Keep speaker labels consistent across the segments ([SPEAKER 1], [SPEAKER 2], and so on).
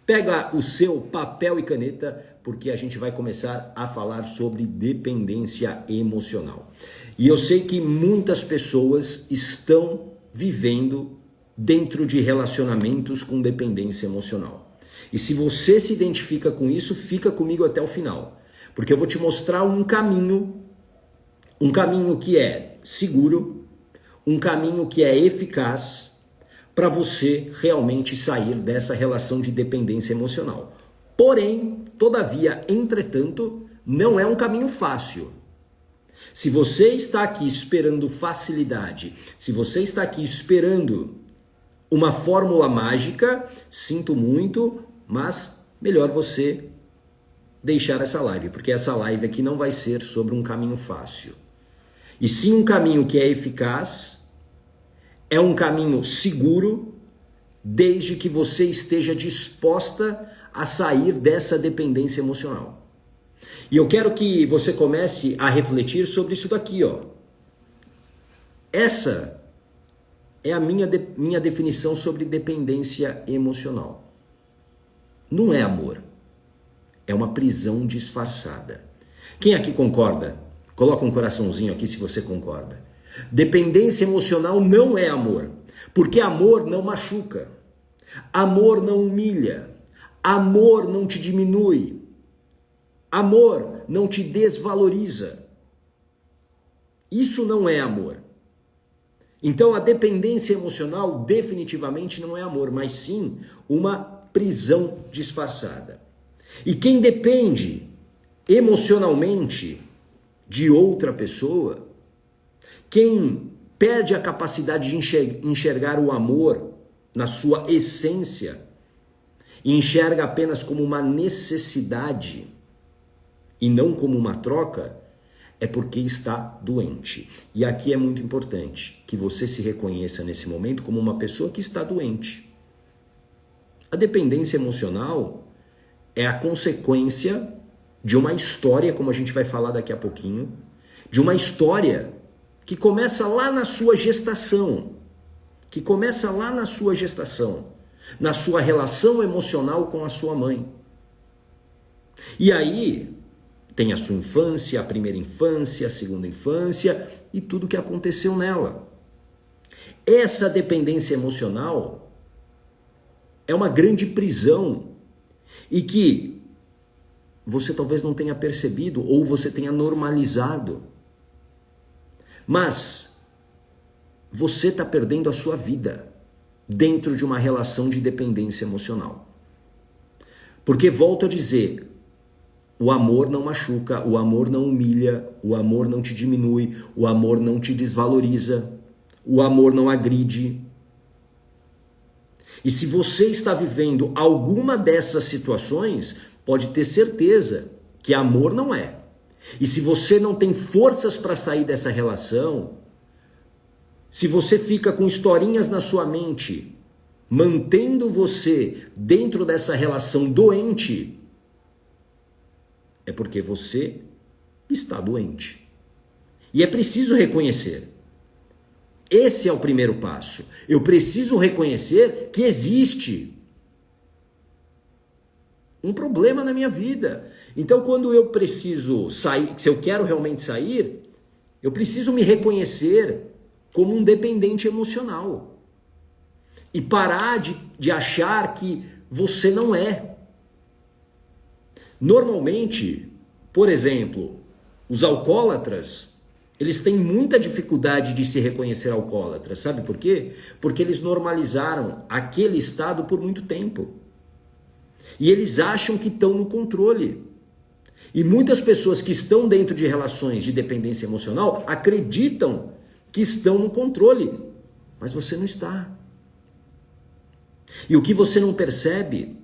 [SPEAKER 1] Pega o seu papel e caneta, porque a gente vai começar a falar sobre dependência emocional. E eu sei que muitas pessoas estão vivendo dentro de relacionamentos com dependência emocional. E se você se identifica com isso, fica comigo até o final, porque eu vou te mostrar um caminho que é seguro, um caminho que é eficaz para você realmente sair dessa relação de dependência emocional. Porém, todavia, entretanto, não é um caminho fácil. Se você está aqui esperando facilidade, se você está aqui esperando uma fórmula mágica, sinto muito, mas melhor você deixar essa live, porque essa live aqui não vai ser sobre um caminho fácil. E sim um caminho que é eficaz, é um caminho seguro, desde que você esteja disposta a sair dessa dependência emocional. E eu quero que você comece a refletir sobre isso daqui, ó. Essa é a minha definição sobre dependência emocional. Não é amor. É uma prisão disfarçada. Quem aqui concorda? Coloca um coraçãozinho aqui se você concorda. Dependência emocional não é amor, porque amor não machuca, amor não humilha, amor não te diminui, amor não te desvaloriza. Isso não é amor. Então a dependência emocional definitivamente não é amor, mas sim uma prisão disfarçada. E quem depende emocionalmente de outra pessoa, quem perde a capacidade de enxergar o amor na sua essência e enxerga apenas como uma necessidade e não como uma troca, é porque está doente. E aqui é muito importante que você se reconheça nesse momento como uma pessoa que está doente. A dependência emocional é a consequência de uma história, como a gente vai falar daqui a pouquinho, de uma história que começa lá na sua gestação, na sua relação emocional com a sua mãe. E aí tem a sua infância, a primeira infância, a segunda infância e tudo que aconteceu nela. Essa dependência emocional é uma grande prisão e que você talvez não tenha percebido ou você tenha normalizado. Mas você está perdendo a sua vida dentro de uma relação de dependência emocional. Porque, volto a dizer, o amor não machuca, o amor não humilha, o amor não te diminui, o amor não te desvaloriza, o amor não agride. E se você está vivendo alguma dessas situações, pode ter certeza que amor não é. E se você não tem forças para sair dessa relação, se você fica com historinhas na sua mente, mantendo você dentro dessa relação doente, é porque você está doente. E é preciso reconhecer. Esse é o primeiro passo. Eu preciso reconhecer que existe um problema na minha vida. Então, quando eu preciso sair, se eu quero realmente sair, eu preciso me reconhecer como um dependente emocional. E parar de achar que você não é. Normalmente, por exemplo, os alcoólatras, eles têm muita dificuldade de se reconhecer alcoólatras. Sabe por quê? Porque eles normalizaram aquele estado por muito tempo. E eles acham que estão no controle. E muitas pessoas que estão dentro de relações de dependência emocional acreditam que estão no controle, mas você não está. E o que você não percebe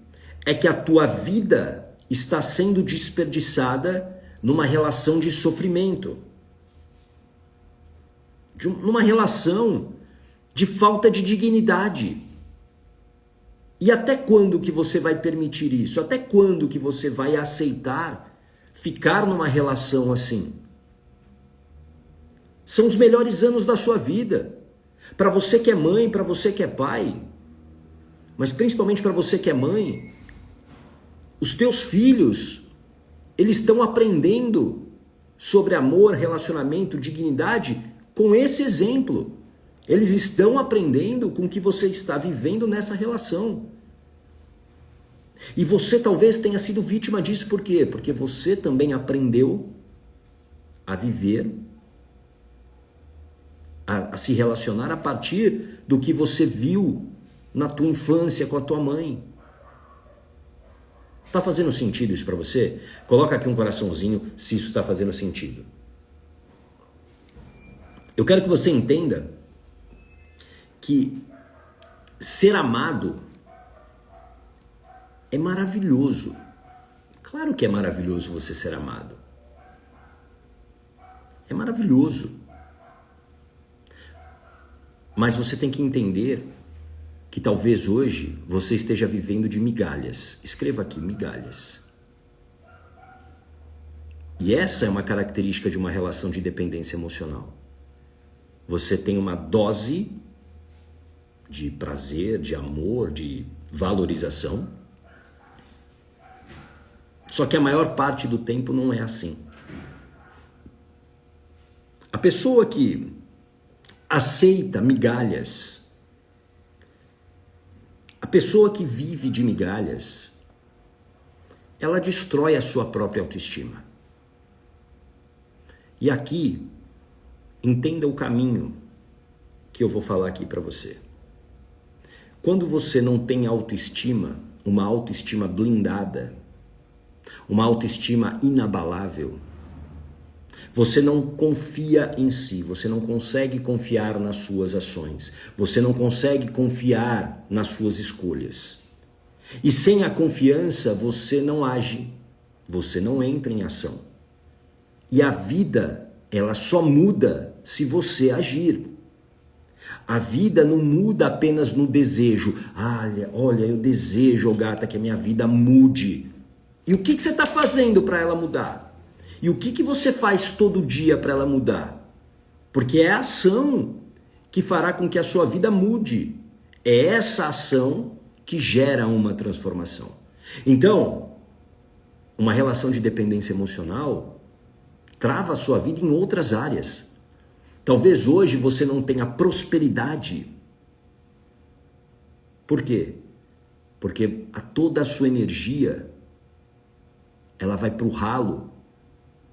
[SPEAKER 1] é que a tua vida está sendo desperdiçada numa relação de sofrimento, numa relação de falta de dignidade. E até quando que você vai permitir isso? Até quando que você vai aceitar ficar numa relação assim? São os melhores anos da sua vida. Para você que é mãe, para você que é pai, mas principalmente para você que é mãe, Os teus filhos, eles estão aprendendo sobre amor, relacionamento, dignidade com esse exemplo. Eles estão aprendendo com o que você está vivendo nessa relação. E você talvez tenha sido vítima disso, por quê? Porque você também aprendeu a viver, a se relacionar a partir do que você viu na tua infância com a tua mãe. Tá fazendo sentido isso para você? Coloca aqui um coraçãozinho se isso está fazendo sentido. Eu quero que você entenda que ser amado é maravilhoso. Claro que é maravilhoso você ser amado. É maravilhoso. Mas você tem que entender que talvez hoje você esteja vivendo de migalhas. Escreva aqui, migalhas. E essa é uma característica de uma relação de dependência emocional. Você tem uma dose de prazer, de amor, de valorização. Só que a maior parte do tempo não é assim. A pessoa que aceita migalhas, a pessoa que vive de migalhas, ela destrói a sua própria autoestima. E aqui, entenda o caminho que eu vou falar aqui para você. Quando você não tem autoestima, uma autoestima blindada, uma autoestima inabalável, você não confia em si, você não consegue confiar nas suas ações, você não consegue confiar nas suas escolhas. E sem a confiança você não age, você não entra em ação. E a vida, ela só muda se você agir. A vida não muda apenas no desejo. Olha, eu desejo, gata, que a minha vida mude. E o que você está fazendo para ela mudar? E o que você faz todo dia para ela mudar? Porque é a ação que fará com que a sua vida mude. É essa ação que gera uma transformação. Então, uma relação de dependência emocional trava a sua vida em outras áreas. Talvez hoje você não tenha prosperidade. Por quê? Porque toda a sua energia ela vai para o ralo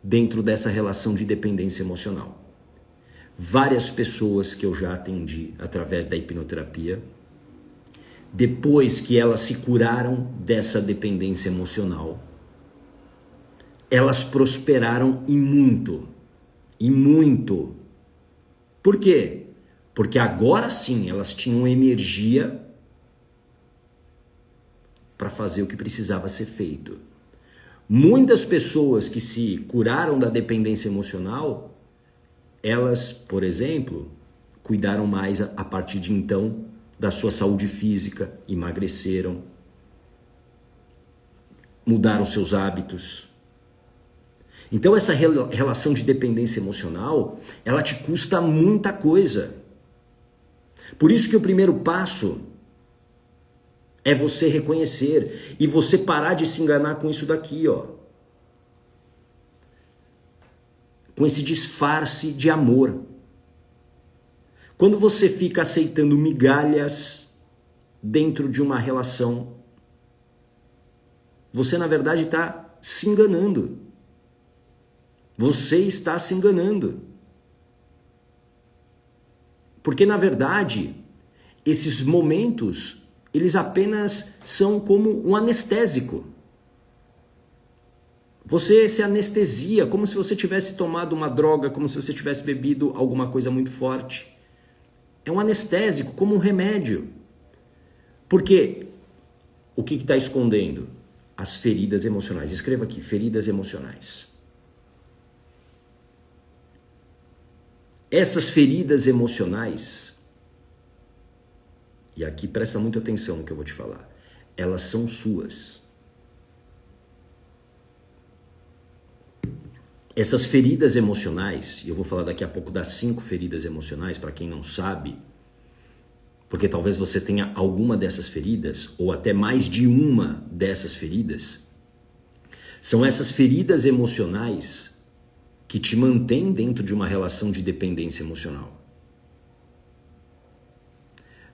[SPEAKER 1] dentro dessa relação de dependência emocional. Várias pessoas que eu já atendi através da hipnoterapia, depois que elas se curaram dessa dependência emocional, elas prosperaram e muito. E muito. Por quê? Porque agora sim elas tinham energia para fazer o que precisava ser feito. Muitas pessoas que se curaram da dependência emocional, elas, por exemplo, cuidaram mais a partir de então da sua saúde física, emagreceram, mudaram seus hábitos. Então essa relação de dependência emocional, ela te custa muita coisa. Por isso que o primeiro passo é você reconhecer e você parar de se enganar com isso daqui, ó. Com esse disfarce de amor. Quando você fica aceitando migalhas dentro de uma relação, você na verdade está se enganando. Você está se enganando. Porque na verdade, esses momentos eles apenas são como um anestésico. Você se anestesia, como se você tivesse tomado uma droga, como se você tivesse bebido alguma coisa muito forte. É um anestésico, como um remédio. Porque o que está escondendo? As feridas emocionais. Escreva aqui, feridas emocionais. Essas feridas emocionais, e aqui presta muita atenção no que eu vou te falar, elas são suas. Essas feridas emocionais, e eu vou falar daqui a pouco das 5 feridas emocionais, para quem não sabe, porque talvez você tenha alguma dessas feridas, ou até mais de uma dessas feridas, São essas feridas emocionais que te mantêm dentro de uma relação de dependência emocional.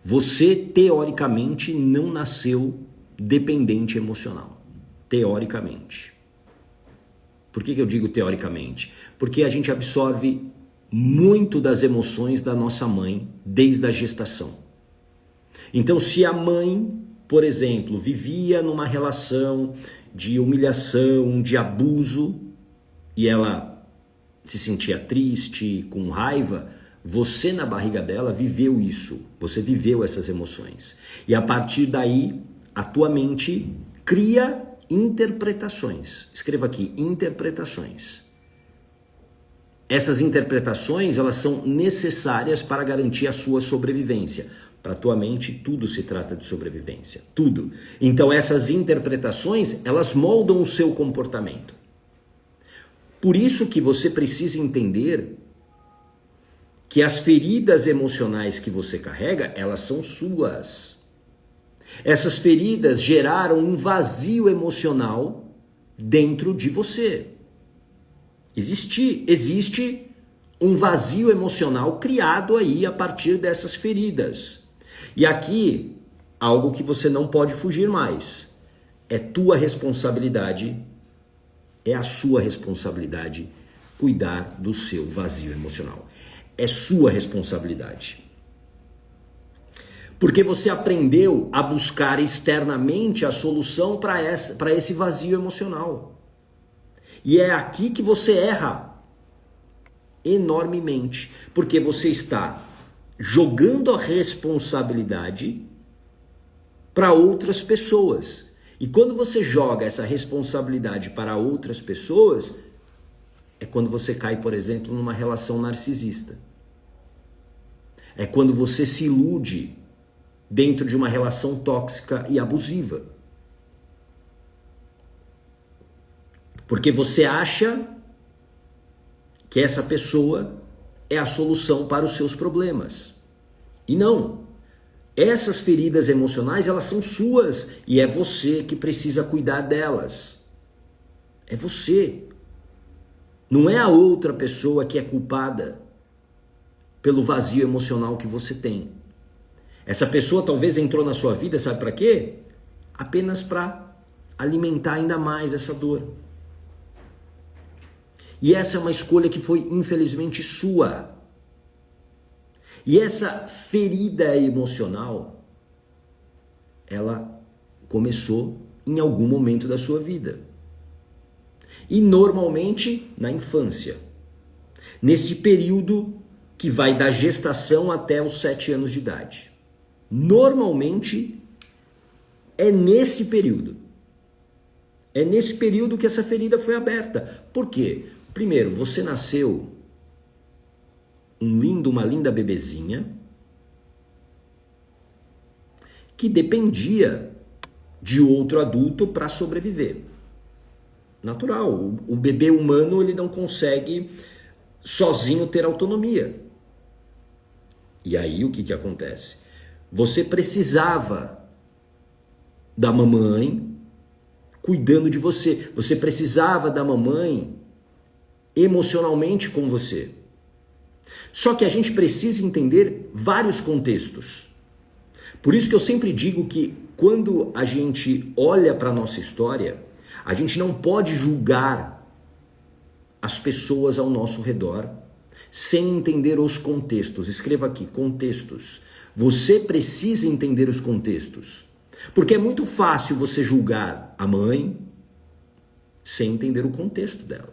[SPEAKER 1] Você, teoricamente, não nasceu dependente emocional. Teoricamente. Por que eu digo teoricamente? Porque a gente absorve muito das emoções da nossa mãe desde a gestação. Então, se a mãe, por exemplo, vivia numa relação de humilhação, de abuso, e ela se sentia triste, com raiva, você na barriga dela viveu isso, você viveu essas emoções. E a partir daí, a tua mente cria interpretações. Escreva aqui, interpretações. Essas interpretações, elas são necessárias para garantir a sua sobrevivência. Para a tua mente, tudo se trata de sobrevivência, tudo. Então essas interpretações, elas moldam o seu comportamento. Por isso que você precisa entender que as feridas emocionais que você carrega, elas são suas. Essas feridas geraram um vazio emocional dentro de você. Existe um vazio emocional criado aí a partir dessas feridas. E aqui, algo que você não pode fugir mais. É tua responsabilidade, é a sua responsabilidade cuidar do seu vazio emocional. É sua responsabilidade. Porque você aprendeu a buscar externamente a solução para esse vazio emocional. E é aqui que você erra enormemente. Porque você está jogando a responsabilidade para outras pessoas. E quando você joga essa responsabilidade para outras pessoas, é quando você cai, por exemplo, numa relação narcisista. É quando você se ilude dentro de uma relação tóxica e abusiva. Porque você acha que essa pessoa é a solução para os seus problemas. E não. Essas feridas emocionais, elas são suas e é você que precisa cuidar delas. É você. Não é a outra pessoa que é culpada pelo vazio emocional que você tem. Essa pessoa talvez entrou na sua vida, sabe para quê? Apenas para alimentar ainda mais essa dor. E essa é uma escolha que foi infelizmente sua. E essa ferida emocional, ela começou em algum momento da sua vida. E normalmente na infância. Nesse período que vai da gestação até os 7 anos de idade. Normalmente é nesse período. É nesse período que essa ferida foi aberta. Por quê? Primeiro, você nasceu uma linda bebezinha que dependia de outro adulto para sobreviver. Natural, o bebê humano ele não consegue sozinho ter autonomia. E aí o que acontece? Você precisava da mamãe cuidando de você. Você precisava da mamãe emocionalmente com você. Só que a gente precisa entender vários contextos. Por isso que eu sempre digo que quando a gente olha para a nossa história, a gente não pode julgar as pessoas ao nosso redor sem entender os contextos. Escreva aqui, contextos. Você precisa entender os contextos. Porque é muito fácil você julgar a mãe sem entender o contexto dela.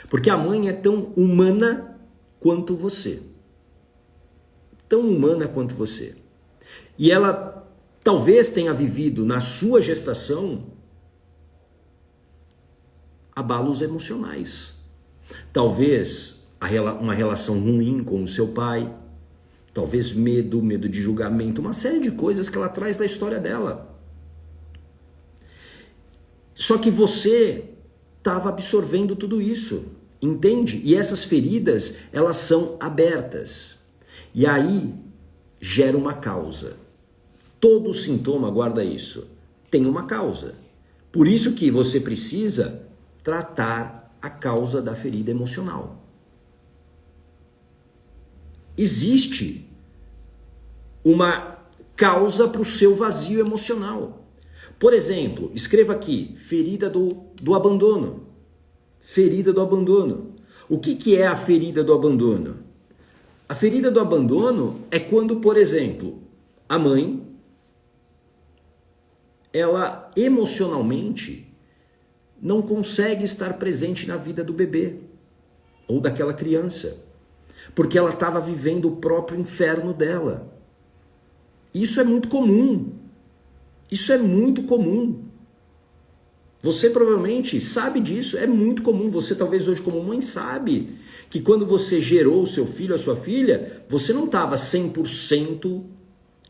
[SPEAKER 1] Porque a mãe é tão humana quanto você. Tão humana quanto você. E ela talvez tenha vivido na sua gestação abalos emocionais. Talvez uma relação ruim com o seu pai, talvez medo de julgamento, uma série de coisas que ela traz da história dela. Só que você estava absorvendo tudo isso, entende? E essas feridas, elas são abertas. E aí gera uma causa. Todo sintoma, guarda isso, tem uma causa. Por isso que você precisa tratar a causa da ferida emocional. Existe uma causa para o seu vazio emocional. Por exemplo, escreva aqui, ferida do abandono. Ferida do abandono. O que é a ferida do abandono? A ferida do abandono é quando, por exemplo, a mãe, ela emocionalmente não consegue estar presente na vida do bebê ou daquela criança, porque ela estava vivendo o próprio inferno dela. Isso é muito comum. Isso é muito comum. Você provavelmente sabe disso, é muito comum. Você talvez hoje como mãe sabe que quando você gerou o seu filho, a sua filha, você não estava 100%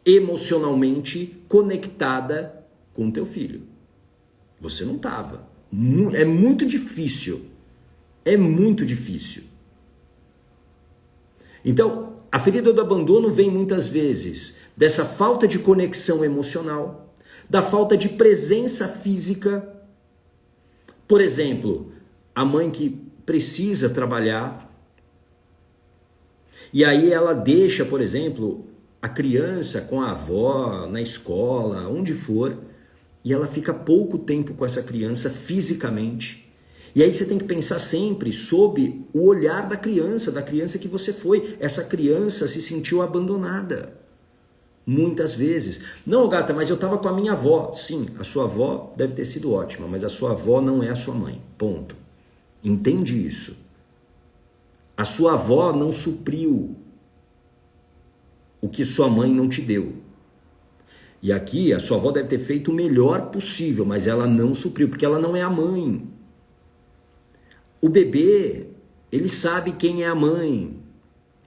[SPEAKER 1] emocionalmente conectada com o teu filho. Você não estava. É muito difícil. É muito difícil. Então, a ferida do abandono vem muitas vezes dessa falta de conexão emocional, da falta de presença física. Por exemplo, a mãe que precisa trabalhar e aí ela deixa, por exemplo, a criança com a avó na escola, onde for, e ela fica pouco tempo com essa criança fisicamente. E aí você tem que pensar sempre sob o olhar da criança que você foi. Essa criança se sentiu abandonada. Muitas vezes. Não, gata, mas eu estava com a minha avó. Sim, a sua avó deve ter sido ótima, mas a sua avó não é a sua mãe. Ponto. Entende isso. A sua avó não supriu o que sua mãe não te deu. E aqui a sua avó deve ter feito o melhor possível, mas ela não supriu, porque ela não é a mãe. O bebê, ele sabe quem é a mãe.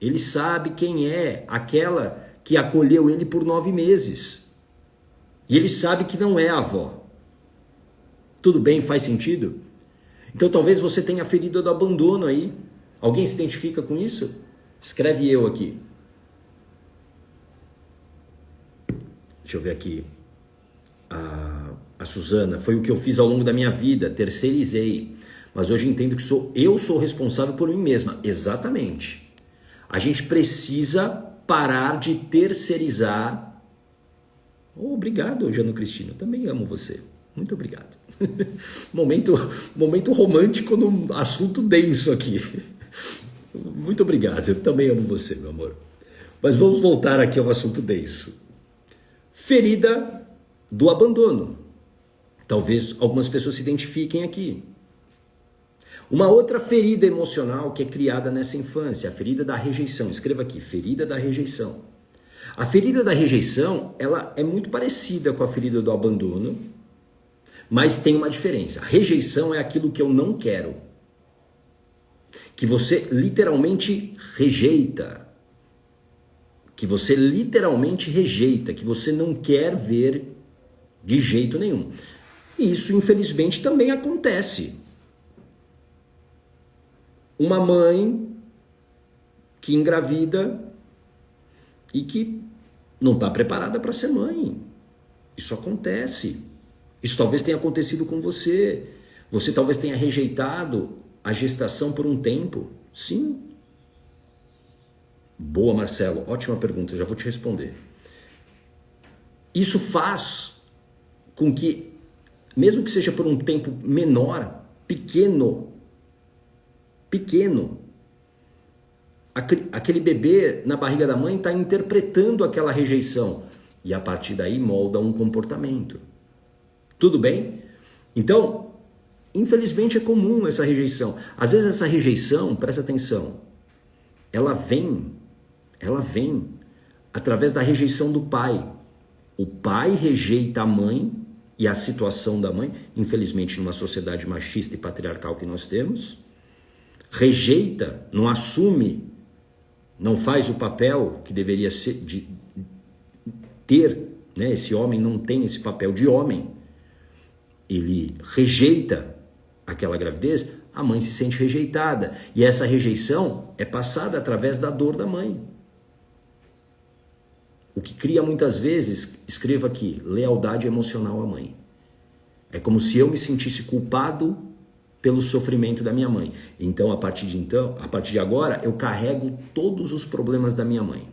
[SPEAKER 1] Ele sabe quem é aquela que acolheu ele por 9 meses. E ele sabe que não é a avó. Tudo bem? Faz sentido? Então talvez você tenha ferida do abandono aí. Alguém se identifica com isso? Escreve eu aqui. Deixa eu ver aqui. A Suzana, foi o que eu fiz ao longo da minha vida, terceirizei. Mas hoje entendo que eu sou responsável por mim mesma. Exatamente. A gente precisa parar de terceirizar. Oh, obrigado, Jano Cristina. Eu também amo você. Muito obrigado. Momento romântico num assunto denso aqui. Muito obrigado. Eu também amo você, meu amor. Mas vamos voltar aqui ao assunto denso. Ferida do abandono. Talvez algumas pessoas se identifiquem aqui. Uma outra ferida emocional que é criada nessa infância, a ferida da rejeição. Escreva aqui, ferida da rejeição. A ferida da rejeição, ela é muito parecida com a ferida do abandono, mas tem uma diferença. A rejeição é aquilo que eu não quero, que você literalmente rejeita, que você não quer ver de jeito nenhum. E isso, infelizmente, também acontece. Uma mãe que engravida e que não está preparada para ser mãe. Isso acontece. Isso talvez tenha acontecido com você. Você talvez tenha rejeitado a gestação por um tempo. Sim. Boa, Marcelo. Ótima pergunta, já vou te responder. Isso faz com que, mesmo que seja por um tempo menor, pequeno, aquele bebê na barriga da mãe está interpretando aquela rejeição e a partir daí molda um comportamento. Tudo bem? Então, infelizmente é comum essa rejeição. Às vezes essa rejeição, presta atenção, ela vem através da rejeição do pai. O pai rejeita a mãe e a situação da mãe, infelizmente numa sociedade machista e patriarcal que nós temos, rejeita, não assume, não faz o papel que deveria ser de ter, né? Esse homem não tem esse papel de homem. Ele rejeita aquela gravidez, a mãe se sente rejeitada. E essa rejeição é passada através da dor da mãe. O que cria muitas vezes, escreva aqui, lealdade emocional à mãe. É como se eu me sentisse culpado pelo sofrimento da minha mãe. Então, a partir de agora, eu carrego todos os problemas da minha mãe.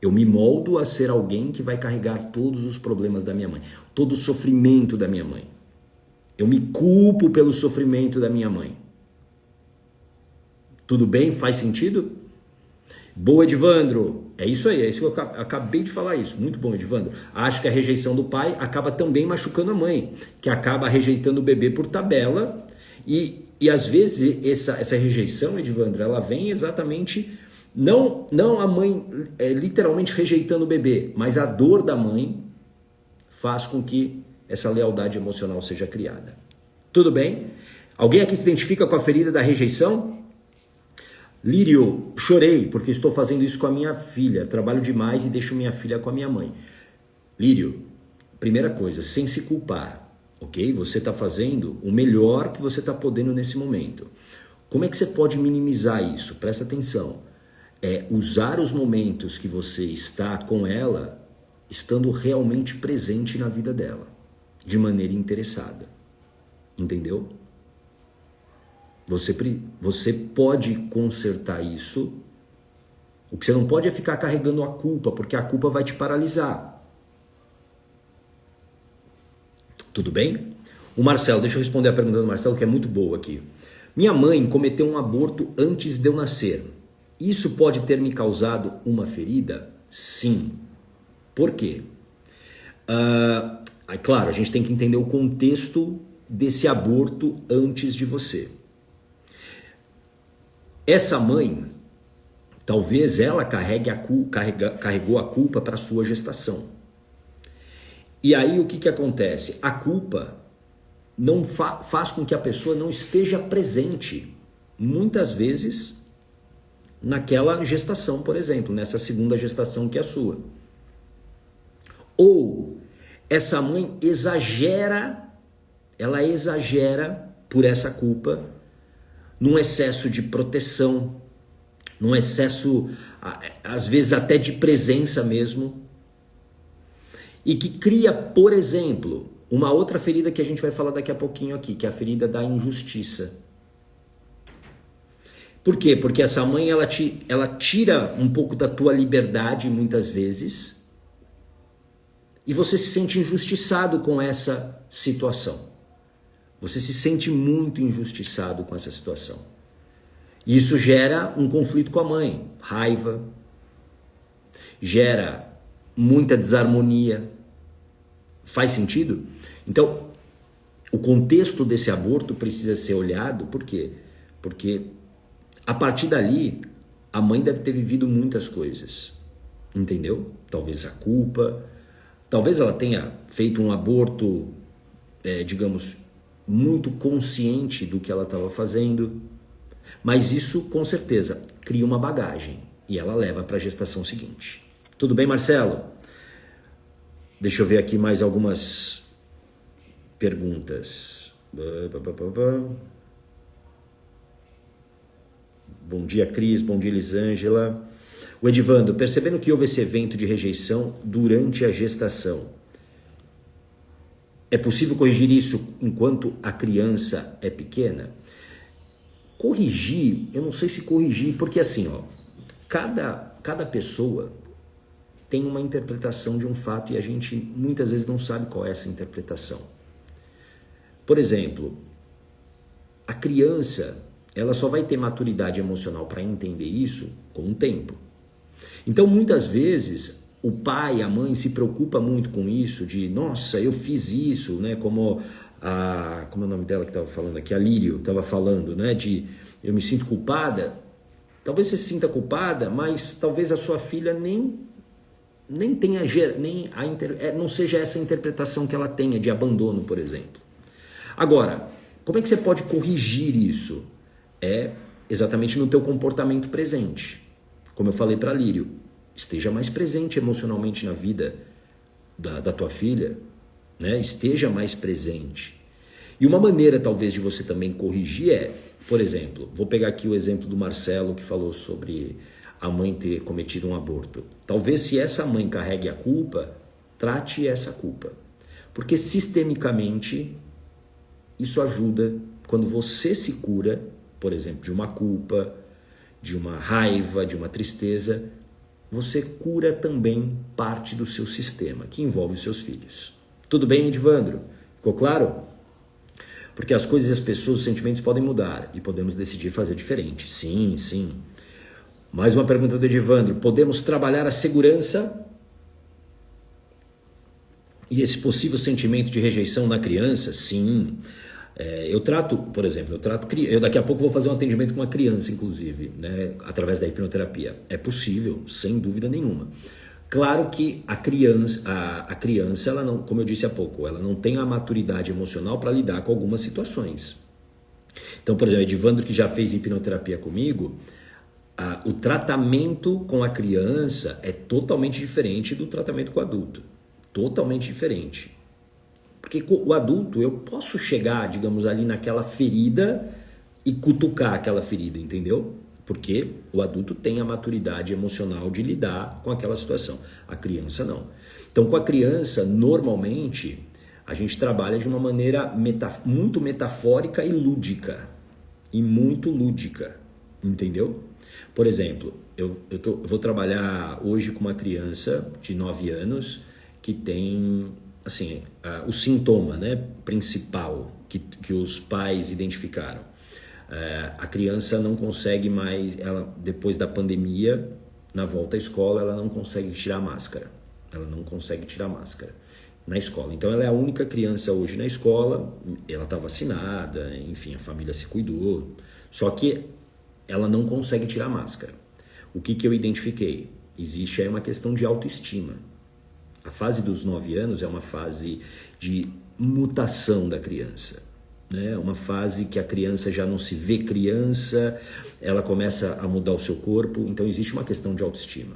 [SPEAKER 1] Eu me moldo a ser alguém que vai carregar todos os problemas da minha mãe, todo o sofrimento da minha mãe. Eu me culpo pelo sofrimento da minha mãe. Tudo bem? Faz sentido? Boa, Edivandro. É isso aí, é isso que eu acabei de falar isso. Muito bom, Edivandro. Acho que a rejeição do pai acaba também machucando a mãe, que acaba rejeitando o bebê por tabela. E às vezes essa rejeição, Edivandro, ela vem exatamente... Não a mãe literalmente rejeitando o bebê, mas a dor da mãe faz com que essa lealdade emocional seja criada. Tudo bem? Alguém aqui se identifica com a ferida da rejeição? Lírio, chorei porque estou fazendo isso com a minha filha. Trabalho demais e deixo minha filha com a minha mãe. Lírio, primeira coisa, sem se culpar, ok? Você está fazendo o melhor que você está podendo nesse momento. Como é que você pode minimizar isso? Presta atenção. É usar os momentos que você está com ela, estando realmente presente na vida dela, de maneira interessada. Entendeu? Você pode consertar isso. O que você não pode é ficar carregando a culpa, porque a culpa vai te paralisar. Tudo bem? O Marcelo, deixa eu responder a pergunta do Marcelo, que é muito boa aqui. Minha mãe cometeu um aborto antes de eu nascer. Isso pode ter me causado uma ferida? Sim. Por quê? Claro, a gente tem que entender o contexto desse aborto antes de você. Essa mãe, talvez ela carregou a culpa para a sua gestação. E aí o que acontece? A culpa não faz com que a pessoa não esteja presente, muitas vezes, naquela gestação, por exemplo, nessa segunda gestação que é a sua. Ou essa mãe ela exagera por essa culpa, num excesso de proteção, num excesso, às vezes até de presença mesmo, e que cria, por exemplo, uma outra ferida que a gente vai falar daqui a pouquinho aqui, que é a ferida da injustiça. Por quê? Porque essa mãe, ela tira um pouco da tua liberdade, muitas vezes, e você se sente injustiçado com essa situação. Você se sente muito injustiçado com essa situação. E isso gera um conflito com a mãe, raiva, gera muita desarmonia. Faz sentido? Então, o contexto desse aborto precisa ser olhado, por quê? Porque a partir dali, a mãe deve ter vivido muitas coisas, entendeu? Talvez a culpa, talvez ela tenha feito um aborto, digamos, muito consciente do que ela estava fazendo, mas isso, com certeza, cria uma bagagem e ela leva para a gestação seguinte. Tudo bem, Marcelo? Deixa eu ver aqui mais algumas perguntas. Bom dia, Cris. Bom dia, Elisângela. O Edivando, percebendo que houve esse evento de rejeição durante a gestação, é possível corrigir isso enquanto a criança é pequena? Corrigir, eu não sei se corrigir, porque assim, ó, cada pessoa tem uma interpretação de um fato e a gente muitas vezes não sabe qual é essa interpretação. Por exemplo, a criança, ela só vai ter maturidade emocional para entender isso com o tempo. Então, muitas vezes, o pai, a mãe se preocupa muito com isso, de, nossa, eu fiz isso, né? Como é o nome dela que estava falando aqui? A Lírio estava falando, né? De, eu me sinto culpada. Talvez você se sinta culpada, mas talvez a sua filha nem tenha, não seja essa interpretação que ela tenha de abandono, por exemplo. Agora, como é que você pode corrigir isso? É exatamente no teu comportamento presente. Como eu falei para Lírio, esteja mais presente emocionalmente na vida da tua filha, né? Esteja mais presente. E uma maneira talvez de você também corrigir é, por exemplo, vou pegar aqui o exemplo do Marcelo que falou sobre a mãe ter cometido um aborto. Talvez se essa mãe carregue a culpa, trate essa culpa. Porque sistemicamente isso ajuda quando você se cura, por exemplo, de uma culpa, de uma raiva, de uma tristeza, você cura também parte do seu sistema, que envolve os seus filhos. Tudo bem, Edivandro? Ficou claro? Porque as coisas, as pessoas, os sentimentos podem mudar e podemos decidir fazer diferente. Sim, sim. Mais uma pergunta do Edivandro. Podemos trabalhar a segurança e esse possível sentimento de rejeição na criança? Sim. Eu trato, por exemplo, eu daqui a pouco vou fazer um atendimento com uma criança, inclusive, né, através da hipnoterapia. É possível, sem dúvida nenhuma. Claro que a criança, ela não, como eu disse há pouco, ela não tem a maturidade emocional para lidar com algumas situações. Então, por exemplo, Edivandro, que já fez hipnoterapia comigo, o tratamento com a criança é totalmente diferente do tratamento com o adulto. Totalmente diferente. Porque o adulto, eu posso chegar, digamos, ali naquela ferida e cutucar aquela ferida, entendeu? Porque o adulto tem a maturidade emocional de lidar com aquela situação. A criança não. Então, com a criança, normalmente, a gente trabalha de uma maneira muito metafórica e lúdica. E muito lúdica, entendeu? Por exemplo, eu vou trabalhar hoje com uma criança de 9 anos que tem... assim, o sintoma, né, principal que os pais identificaram. A criança não consegue mais, depois da pandemia, na volta à escola, ela não consegue tirar a máscara. Ela não consegue tirar a máscara na escola. Então ela é a única criança hoje na escola, ela está vacinada, enfim, a família se cuidou, só que ela não consegue tirar a máscara. O que eu identifiquei? Existe aí uma questão de autoestima. A fase dos 9 anos é uma fase de mutação da criança, né? Uma fase que a criança já não se vê criança, ela começa a mudar o seu corpo, então existe uma questão de autoestima.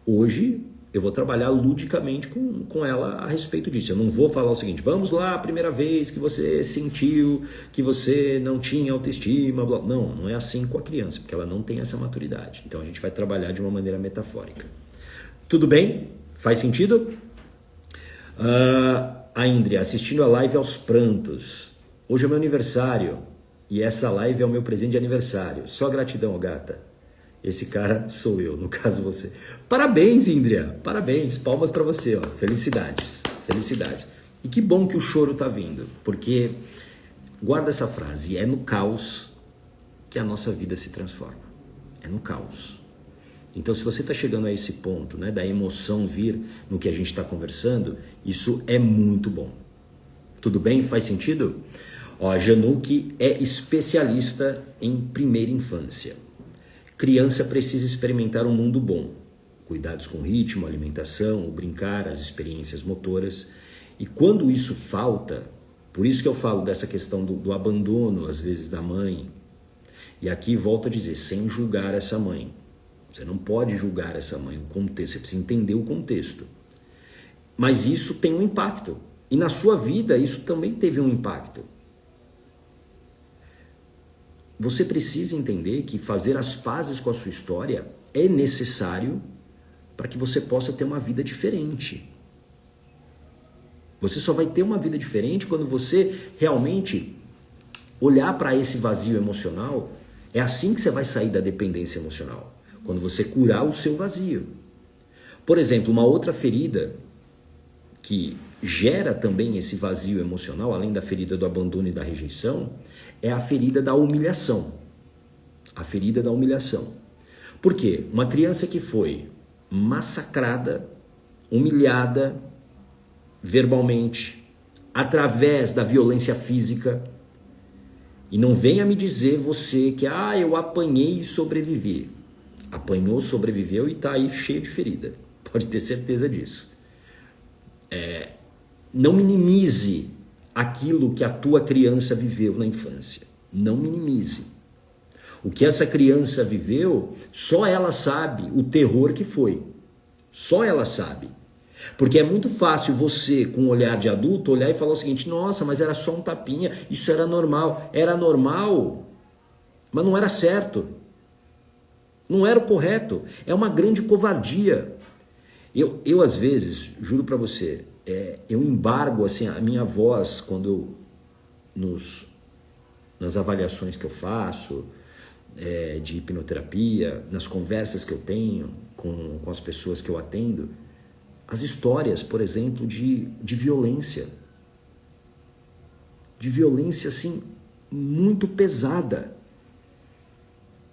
[SPEAKER 1] Hoje eu vou trabalhar ludicamente com ela a respeito disso. Eu não vou falar o seguinte, vamos lá, a primeira vez que você sentiu que você não tinha autoestima, blá. Não é assim com a criança, porque ela não tem essa maturidade. Então a gente vai trabalhar de uma maneira metafórica. Tudo bem? Faz sentido? A Indria, assistindo a live aos prantos. Hoje é meu aniversário e essa live é o meu presente de aniversário. Só gratidão, gata. Esse cara sou eu, no caso você. Parabéns, Indria. Parabéns. Palmas para você. Ó. Felicidades. Felicidades. E que bom que o choro tá vindo. Porque, guarda essa frase, é no caos que a nossa vida se transforma. É no caos. Então, se você está chegando a esse ponto, né, da emoção vir no que a gente está conversando, isso é muito bom. Tudo bem? Faz sentido? Ó, a Januque é especialista em primeira infância. Criança precisa experimentar um mundo bom. Cuidados com o ritmo, alimentação, o brincar, as experiências motoras. E quando isso falta, por isso que eu falo dessa questão do abandono, às vezes, da mãe. E aqui volto a dizer, sem julgar essa mãe. Você não pode julgar essa mãe, o contexto, você precisa entender o contexto. Mas isso tem um impacto. E na sua vida isso também teve um impacto. Você precisa entender que fazer as pazes com a sua história é necessário para que você possa ter uma vida diferente. Você só vai ter uma vida diferente quando você realmente olhar para esse vazio emocional. É assim que você vai sair da dependência emocional. Quando você curar o seu vazio. Por exemplo, uma outra ferida que gera também esse vazio emocional, além da ferida do abandono e da rejeição, é a ferida da humilhação. A ferida da humilhação. Por quê? Uma criança que foi massacrada, humilhada verbalmente, através da violência física, e não venha me dizer você que eu apanhei e sobrevivi. Apanhou, sobreviveu e está aí cheio de ferida. Pode ter certeza disso. Não minimize aquilo que a tua criança viveu na infância. Não minimize. O que essa criança viveu, só ela sabe o terror que foi. Só ela sabe. Porque é muito fácil você, com um olhar de adulto, olhar e falar o seguinte, nossa, mas era só um tapinha, isso era normal. Era normal, mas não era certo. Não era o correto. É uma grande covardia. Eu às vezes, juro pra você, eu embargo assim, a minha voz quando nas avaliações que eu faço, de hipnoterapia, nas conversas que eu tenho com as pessoas que eu atendo, as histórias, por exemplo, de violência. De violência, assim, muito pesada.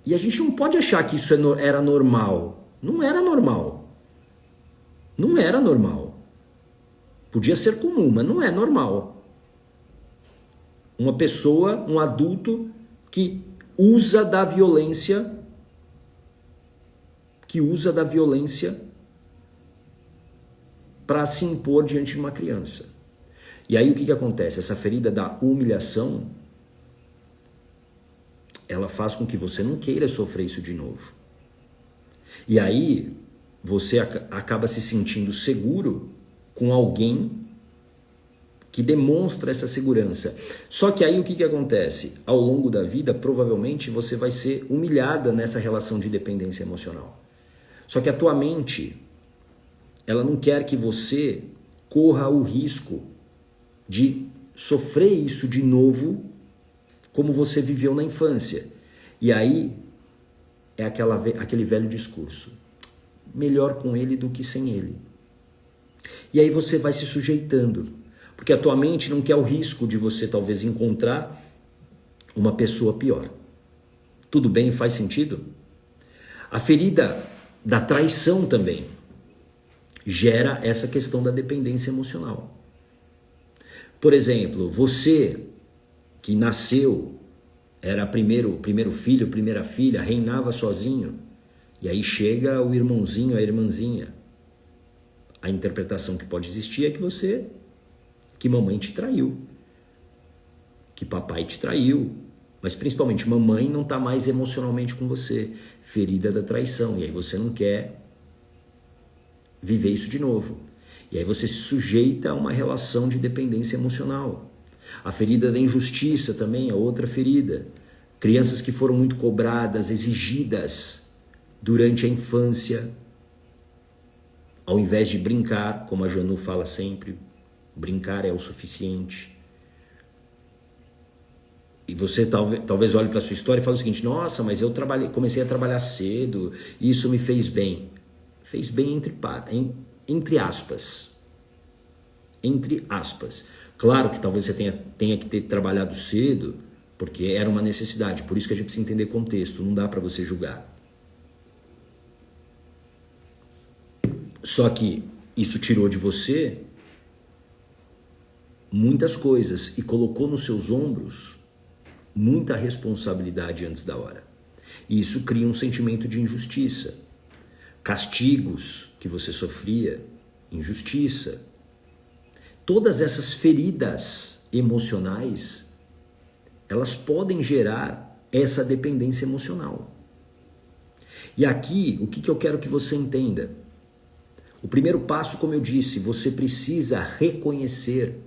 [SPEAKER 1] E a gente não pode achar que isso era normal. Não era normal. Não era normal. Podia ser comum, mas não é normal. Uma pessoa, um adulto que usa da violência, para se impor diante de uma criança. E aí o que acontece? Essa ferida da humilhação, ela faz com que você não queira sofrer isso de novo. E aí você acaba se sentindo seguro com alguém que demonstra essa segurança. Só que aí o que acontece? Ao longo da vida, provavelmente você vai ser humilhada nessa relação de dependência emocional. Só que a tua mente, ela não quer que você corra o risco de sofrer isso de novo como você viveu na infância. E aí é aquele velho discurso. Melhor com ele do que sem ele. E aí você vai se sujeitando. Porque a tua mente não quer o risco de você talvez encontrar uma pessoa pior. Tudo bem? Faz sentido? A ferida da traição também gera essa questão da dependência emocional. Por exemplo, você que nasceu, era primeiro filho, primeira filha, reinava sozinho, e aí chega o irmãozinho, a irmãzinha. A interpretação que pode existir é que mamãe te traiu, que papai te traiu, mas principalmente mamãe não está mais emocionalmente com você, ferida da traição, e aí você não quer viver isso de novo. E aí você se sujeita a uma relação de dependência emocional. A ferida da injustiça também é outra ferida. Crianças que foram muito cobradas, exigidas durante a infância, ao invés de brincar, como a Janu fala sempre, brincar é o suficiente. E você talvez olhe para a sua história e fale o seguinte: nossa, mas eu comecei a trabalhar cedo e isso me fez bem. Fez bem entre aspas. Entre aspas. Claro que talvez você tenha que ter trabalhado cedo, porque era uma necessidade. Por isso que a gente precisa entender contexto. Não dá para você julgar. Só que isso tirou de você muitas coisas e colocou nos seus ombros muita responsabilidade antes da hora. E isso cria um sentimento de injustiça. Castigos que você sofria, injustiça. Todas essas feridas emocionais, elas podem gerar essa dependência emocional. E aqui, o que eu quero que você entenda? O primeiro passo, como eu disse, você precisa reconhecer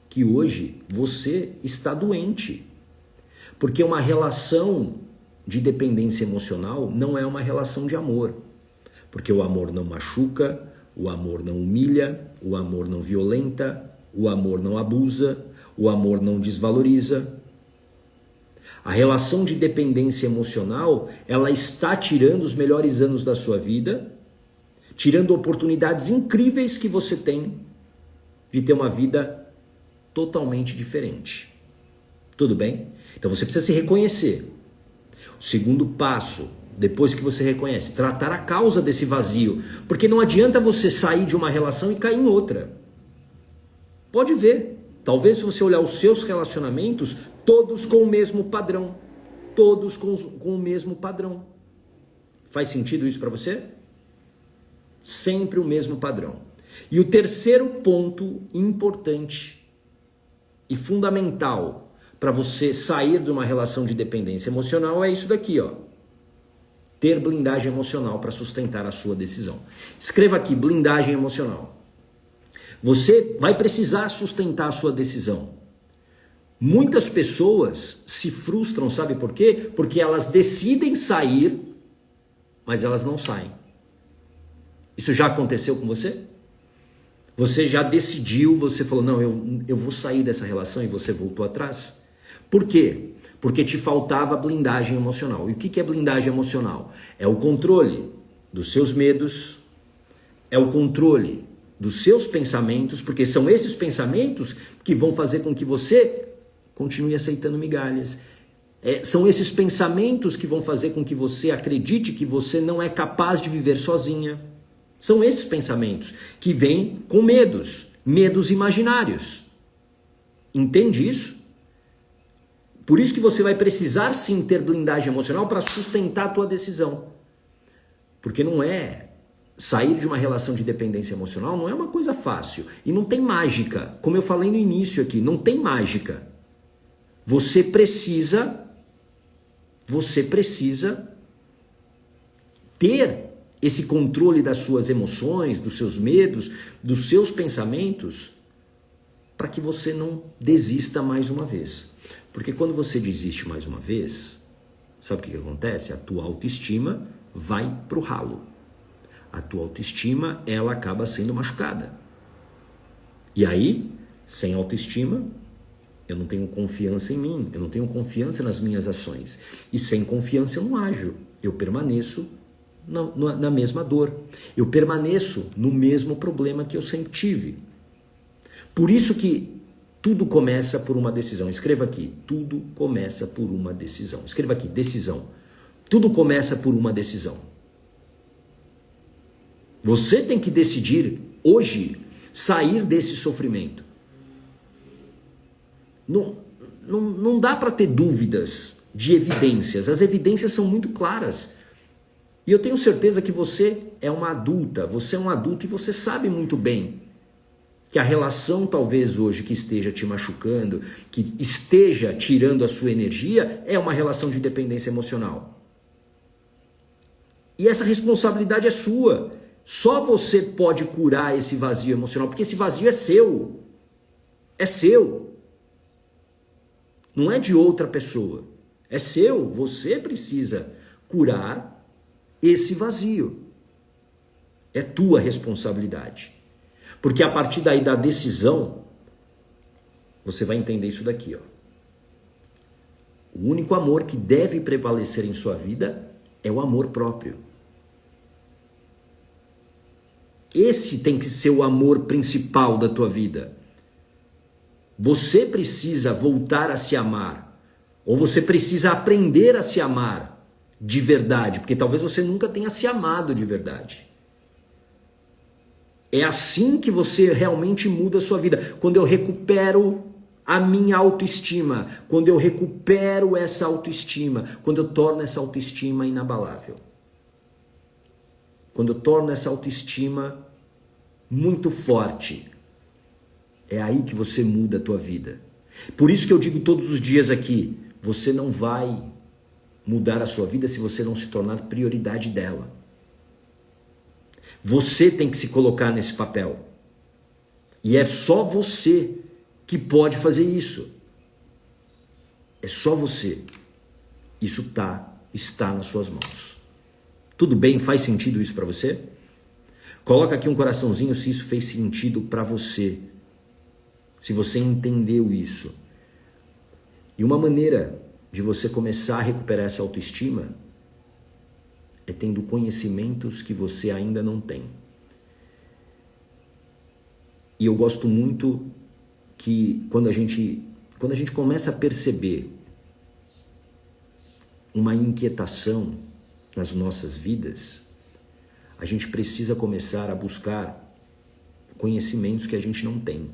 [SPEAKER 1] que hoje você está doente. Porque uma relação de dependência emocional não é uma relação de amor. Porque o amor não machuca, o amor não humilha, o amor não violenta, o amor não abusa, o amor não desvaloriza. A relação de dependência emocional, ela está tirando os melhores anos da sua vida, tirando oportunidades incríveis que você tem de ter uma vida totalmente diferente. Tudo bem? Então você precisa se reconhecer. O segundo passo, depois que você reconhece, tratar a causa desse vazio. Porque não adianta você sair de uma relação e cair em outra. Pode ver. Talvez se você olhar os seus relacionamentos, todos com o mesmo padrão. Todos com o mesmo padrão. Faz sentido isso para você? Sempre o mesmo padrão. E o terceiro ponto importante e fundamental para você sair de uma relação de dependência emocional é isso daqui, ó. Ter blindagem emocional para sustentar a sua decisão. Escreva aqui, blindagem emocional. Você vai precisar sustentar a sua decisão. Muitas pessoas se frustram, sabe por quê? Porque elas decidem sair, mas elas não saem. Isso já aconteceu com você? Você já decidiu, você falou, não, eu vou sair dessa relação e você voltou atrás. Por quê? Porque te faltava blindagem emocional. E o que é blindagem emocional? É o controle dos seus medos, é o controle dos seus pensamentos, porque são esses pensamentos que vão fazer com que você continue aceitando migalhas. São esses pensamentos que vão fazer com que você acredite que você não é capaz de viver sozinha. São esses pensamentos que vêm com medos imaginários. Entende isso? Por isso que você vai precisar sim ter blindagem emocional para sustentar a tua decisão. Porque não é sair de uma relação de dependência emocional, não é uma coisa fácil. E não tem mágica. Como eu falei no início aqui, não tem mágica. Você precisa ter esse controle das suas emoções, dos seus medos, dos seus pensamentos, para que você não desista mais uma vez. Porque quando você desiste mais uma vez, sabe o que acontece? A tua autoestima vai pro ralo. A tua autoestima, ela acaba sendo machucada. E aí, sem autoestima, eu não tenho confiança em mim, eu não tenho confiança nas minhas ações. E sem confiança eu não ajo, eu permaneço na mesma dor. Eu permaneço no mesmo problema que eu sempre tive. Por isso que tudo começa por uma decisão. Escreva aqui, tudo começa por uma decisão. Escreva aqui, decisão. Tudo começa por uma decisão. Você tem que decidir hoje sair desse sofrimento. Não dá para ter dúvidas de evidências. As evidências são muito claras. E eu tenho certeza que você é uma adulta, você é um adulto e você sabe muito bem que a relação talvez hoje que esteja te machucando, que esteja tirando a sua energia, é uma relação de dependência emocional. E essa responsabilidade é sua. Só você pode curar esse vazio emocional, porque esse vazio é seu. É seu. Não é de outra pessoa. É seu. Você precisa curar esse vazio. É tua responsabilidade. Porque a partir daí da decisão, você vai entender isso daqui, ó. O único amor que deve prevalecer em sua vida é o amor próprio. Esse tem que ser o amor principal da tua vida. Você precisa voltar a se amar. Ou você precisa aprender a se amar de verdade. Porque talvez você nunca tenha se amado de verdade. É assim que você realmente muda a sua vida. Quando eu recupero a minha autoestima. Quando eu recupero essa autoestima. Quando eu torno essa autoestima inabalável. Quando eu torno essa autoestima muito forte. É aí que você muda a tua vida. Por isso que eu digo todos os dias aqui, você não vai mudar a sua vida se você não se tornar prioridade dela. Você tem que se colocar nesse papel. E é só você que pode fazer isso. É só você. Isso está nas suas mãos. Tudo bem? Faz sentido isso para você? Coloca aqui um coraçãozinho se isso fez sentido para você. Se você entendeu isso. E uma maneira de você começar a recuperar essa autoestima é tendo conhecimentos que você ainda não tem. E eu gosto muito que quando a gente começa a perceber uma inquietação nas nossas vidas, a gente precisa começar a buscar conhecimentos que a gente não tem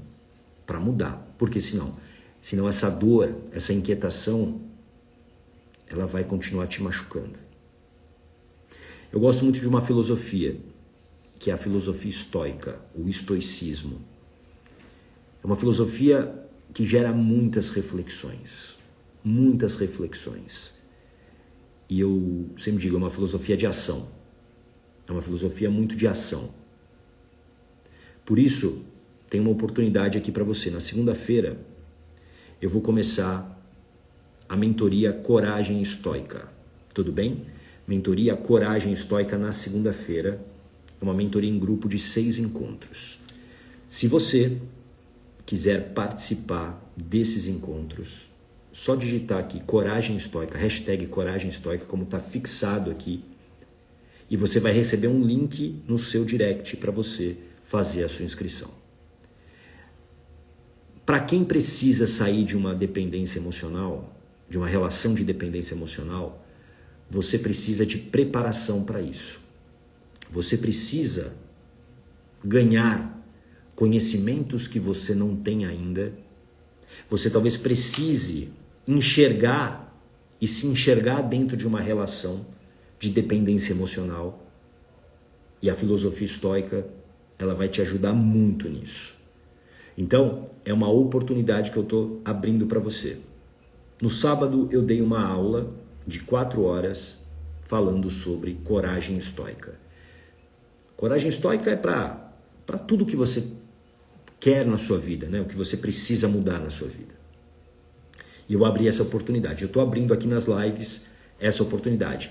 [SPEAKER 1] para mudar. Porque senão essa dor, essa inquietação, ela vai continuar te machucando. Eu gosto muito de uma filosofia, que é a filosofia estoica, o estoicismo. É uma filosofia que gera muitas reflexões. Muitas reflexões. E eu sempre digo, é uma filosofia de ação. É uma filosofia muito de ação. Por isso, tem uma oportunidade aqui para você. Na segunda-feira, eu vou começar a mentoria Coragem Estoica. Tudo bem? Mentoria Coragem Estoica na segunda-feira. É uma mentoria em grupo de 6 encontros. Se você quiser participar desses encontros, só digitar aqui Coragem Estoica, hashtag Coragem Estoica, como está fixado aqui, e você vai receber um link no seu direct para você fazer a sua inscrição. Para quem precisa sair de uma dependência emocional, de uma relação de dependência emocional, você precisa de preparação para isso. Você precisa ganhar conhecimentos que você não tem ainda. Você talvez precise enxergar e se enxergar dentro de uma relação de dependência emocional. E a filosofia estoica, ela vai te ajudar muito nisso. Então, é uma oportunidade que eu estou abrindo para você. No sábado, eu dei uma aula de 4 horas falando sobre coragem estoica. Coragem estoica é para tudo que você quer na sua vida, né? O que você precisa mudar na sua vida. E eu abri essa oportunidade. Eu estou abrindo aqui nas lives essa oportunidade.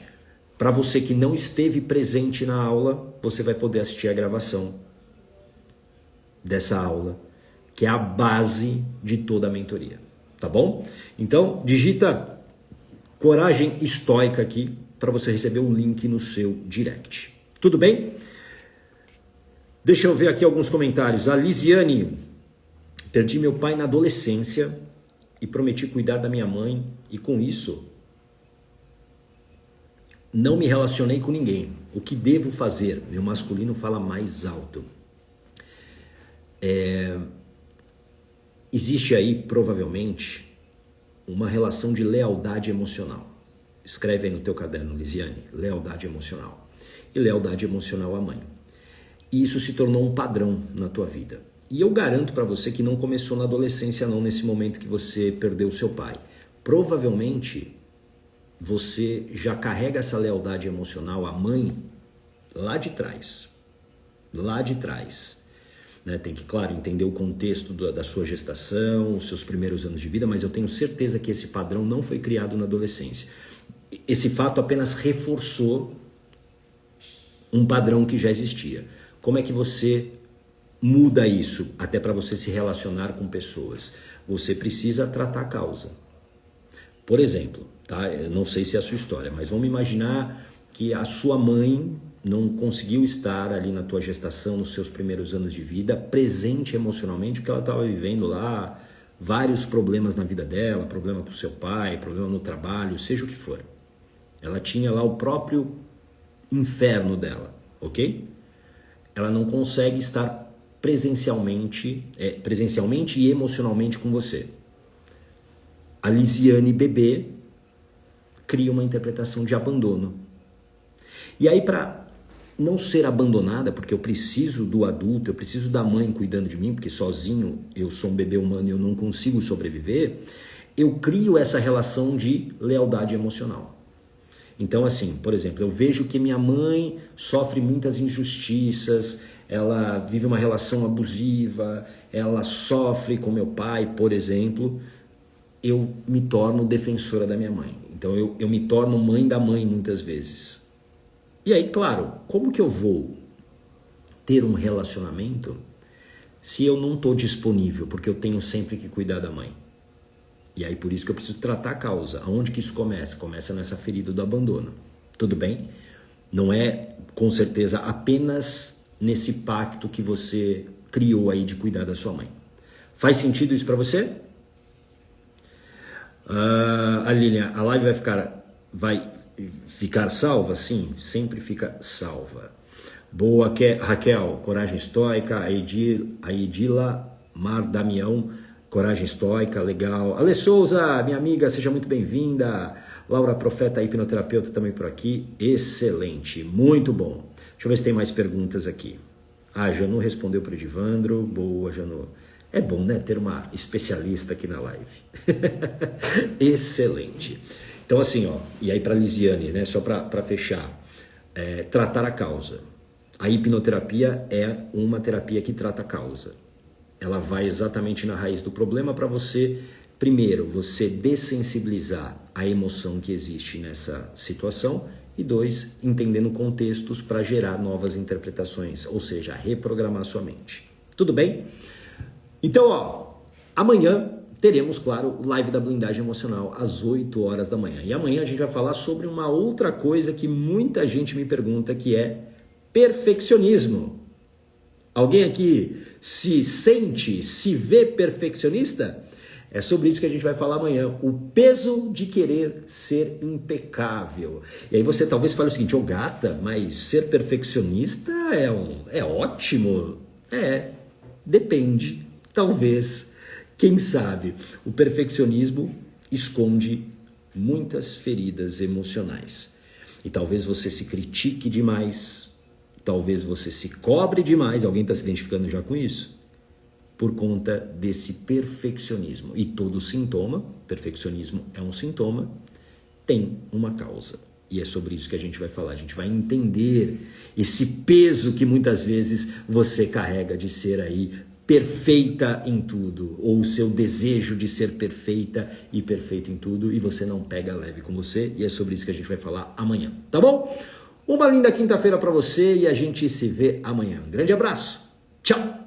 [SPEAKER 1] Para você que não esteve presente na aula, você vai poder assistir a gravação dessa aula, que é a base de toda a mentoria, tá bom? Então, digita Coragem Estoica aqui para você receber o link no seu direct. Tudo bem? Deixa eu ver aqui alguns comentários. A Lisiane: perdi meu pai na adolescência e prometi cuidar da minha mãe, e com isso não me relacionei com ninguém. O que devo fazer? Meu masculino fala mais alto. Existe aí, provavelmente, uma relação de lealdade emocional. Escreve aí no teu caderno, Lisiane, lealdade emocional. E lealdade emocional à mãe. E isso se tornou um padrão na tua vida. E eu garanto para você que não começou na adolescência não, nesse momento que você perdeu o seu pai. Provavelmente você já carrega essa lealdade emocional à mãe lá de trás. Lá de trás. Né? Tem que, claro, entender o contexto da sua gestação, os seus primeiros anos de vida, mas eu tenho certeza que esse padrão não foi criado na adolescência. Esse fato apenas reforçou um padrão que já existia. Como é que você muda isso até para você se relacionar com pessoas? Você precisa tratar a causa. Por exemplo, tá? Eu não sei se é a sua história, mas vamos imaginar que a sua mãe não conseguiu estar ali na tua gestação, nos seus primeiros anos de vida, presente emocionalmente, porque ela estava vivendo lá vários problemas na vida dela, problema com o seu pai, problema no trabalho, seja o que for. Ela tinha lá o próprio inferno dela, ok? Ela não consegue estar presencialmente e emocionalmente com você. A Lisiane bebê cria uma interpretação de abandono. E aí, para não ser abandonada, porque eu preciso do adulto, eu preciso da mãe cuidando de mim, porque sozinho eu sou um bebê humano e eu não consigo sobreviver, eu crio essa relação de lealdade emocional. Então, assim, por exemplo, eu vejo que minha mãe sofre muitas injustiças, ela vive uma relação abusiva, ela sofre com meu pai, por exemplo, eu me torno defensora da minha mãe. Então, eu me torno mãe da mãe muitas vezes. E aí, claro, como que eu vou ter um relacionamento se eu não estou disponível, porque eu tenho sempre que cuidar da mãe? E aí por isso que eu preciso tratar a causa. Aonde que isso começa? Começa nessa ferida do abandono. Tudo bem? Não é, com certeza, apenas nesse pacto que você criou aí de cuidar da sua mãe. Faz sentido isso para você? A Lilian, a live vai ficar salva? Sim, sempre fica salva. Boa, Raquel, Coragem Estoica, a Edila Mar Damião, Coragem Estoica, legal. Ale Souza, minha amiga, seja muito bem-vinda. Laura Profeta, hipnoterapeuta, também por aqui. Excelente, muito bom. Deixa eu ver se tem mais perguntas aqui. Janu respondeu para o Edivandro. Boa, Janu. É bom, né, ter uma especialista aqui na live. Excelente. Então, assim, ó, e aí para Lisiane, né, só para fechar, tratar a causa. A hipnoterapia é uma terapia que trata a causa. Ela vai exatamente na raiz do problema para você, primeiro, você dessensibilizar a emoção que existe nessa situação e 2, entendendo contextos para gerar novas interpretações, ou seja, reprogramar sua mente. Tudo bem? Então, ó, amanhã teremos, claro, o live da blindagem emocional às 8 horas da manhã. E amanhã a gente vai falar sobre uma outra coisa que muita gente me pergunta, que é perfeccionismo. Alguém aqui se sente, se vê perfeccionista? É sobre isso que a gente vai falar amanhã, o peso de querer ser impecável. E aí você talvez fale o seguinte, ô gata, mas ser perfeccionista é ótimo? Depende, talvez, quem sabe. O perfeccionismo esconde muitas feridas emocionais. E talvez você se critique demais, talvez você se cobre demais, alguém está se identificando já com isso? Por conta desse perfeccionismo. E todo sintoma, perfeccionismo é um sintoma, tem uma causa. E é sobre isso que a gente vai falar. A gente vai entender esse peso que muitas vezes você carrega de ser aí perfeita em tudo, ou o seu desejo de ser perfeita e perfeito em tudo, e você não pega leve com você, e é sobre isso que a gente vai falar amanhã, tá bom? Uma linda quinta-feira para você e a gente se vê amanhã. Um grande abraço, tchau!